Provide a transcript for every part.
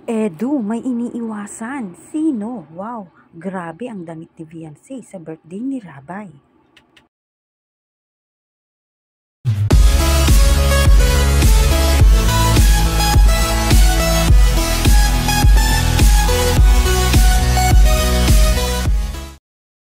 Edu, may iniiwasan. Sino? Wow, grabe ang damit ni Beyonce sa birthday ni Rabay.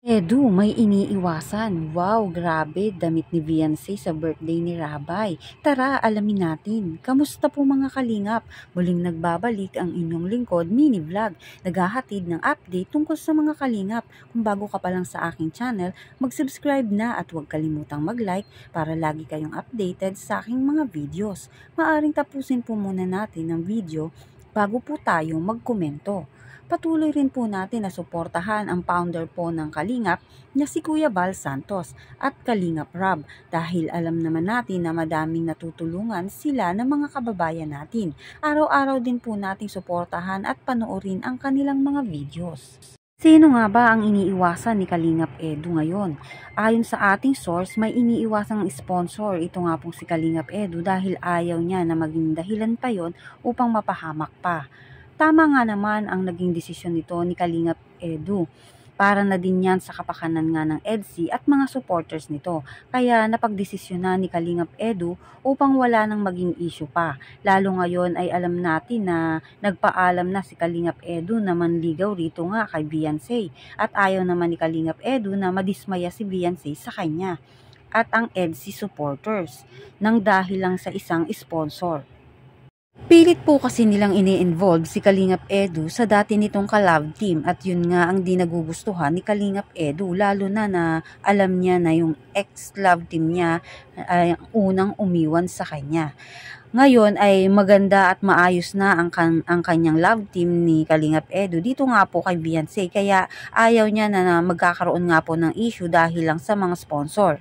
Edu, may iniiwasan. Wow, grabe, damit ni Beyonce sa birthday ni Rabay. Tara, alamin natin. Kamusta po mga kalingap? Muling nagbabalik ang inyong lingkod, mini vlog. Naghahatid ng update tungkol sa mga kalingap. Kung bago ka pa lang sa aking channel, mag-subscribe na at huwag kalimutang mag-like para lagi kayong updated sa aking mga videos. Maaring tapusin po muna natin ang video bago po tayo magkomento. Patuloy rin po natin na suportahan ang founder po ng Kalingap na si Kuya Bal Santos at Kalingap Rob dahil alam naman natin na madaming natutulungan sila ng mga kababayan natin. Araw-araw din po nating suportahan at panoorin ang kanilang mga videos. Sino nga ba ang iniiwasan ni Kalingap Edu ngayon? Ayon sa ating source, may iniiwasang sponsor. Ito nga pong si Kalingap Edu dahil ayaw niya na maging dahilan pa yon upang mapahamak pa. Tama nga naman ang naging desisyon nito ni Kalingap Edu. Para na din yan sa kapakanan nga ng EDSI at mga supporters nito. Kaya napagdesisyonan ni Kalingap Edu upang wala nang maging issue pa. Lalo ngayon ay alam natin na nagpaalam na si Kalingap Edu na manligaw rito nga kay Beyonce. At ayaw naman ni Kalingap Edu na madismaya si Beyonce sa kanya at ang EDSI supporters nang dahil lang sa isang sponsor. Pilit po kasi nilang ini-involve si Kalingap Edu sa dati nitong ka-love team at yun nga ang di nagugustuhan ni Kalingap Edu lalo na alam niya na yung ex-love team niya ay unang umiwan sa kanya. Ngayon ay maganda at maayos na ang kanyang love team ni Kalingap Edu dito nga po kay Beyonce kaya ayaw niya na magkakaroon nga po ng issue dahil lang sa mga sponsor.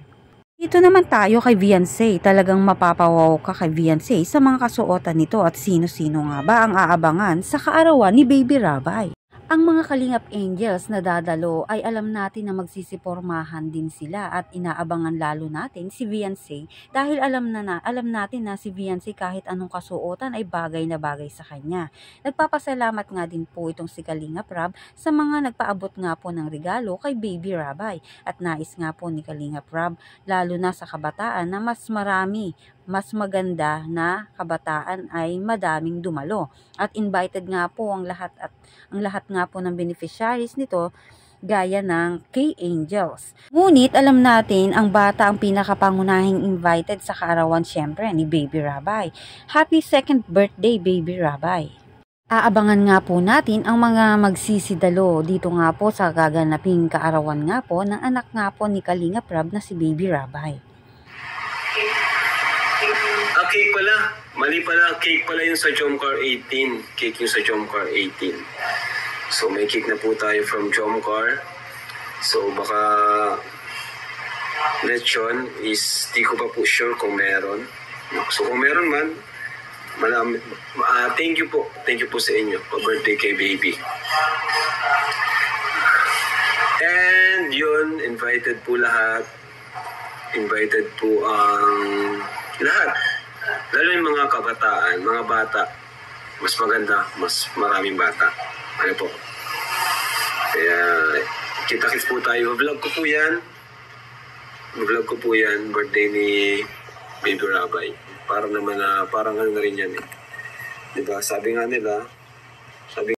Dito naman tayo kay Beyonce. Talagang mapapawaw ka kay Beyonce sa mga kasuotan nito at sino-sino nga ba ang aabangan sa kaarawan ni Baby Rabay. Ang mga Kalingap Angels na dadalo ay alam natin na magsisipormahan din sila at inaabangan lalo natin si Beyonce dahil alam natin na si Beyonce kahit anong kasuotan ay bagay na bagay sa kanya. Nagpapasalamat nga din po itong si Kalingap Rob sa mga nagpaabot nga po ng regalo kay Baby Rabay at nais nga po ni Kalingap Rob lalo na sa kabataan na mas maganda na kabataan ay madaming dumalo at invited nga po ang lahat nga po ng beneficiaries nito gaya ng K-Angels. Ngunit alam natin ang bata ang pinakapangunahing invited sa kaarawan syempre ni Baby Rabay. Happy 2nd birthday Baby Rabay! Aabangan nga po natin ang mga magsisidalo dito nga po sa gaganaping kaarawan nga po ng anak nga po ni Kalingap Rob na si Baby Rabay. Cake pala. Mali pala. Cake pala yung sa Jomcar 18. Cake yung sa Jomcar 18. So, may cake na po tayo from Jomcar. So, baka lechon is di ko pa po sure kung meron. So, kung meron man, thank you po. Thank you po sa inyo. Pa-birthday kay baby. And yun, invited po lahat. Invited po ang lahat. Lalo yung mga kabataan, mga bata, mas maganda, mas maraming bata. Ano po? Kaya, kita-kits po tayo. Vlog ko po yan. Vlog ko po yan, birthday ni Baby Rabay. Parang naman parang ano na rin yan eh. Diba? Sabi nga nila,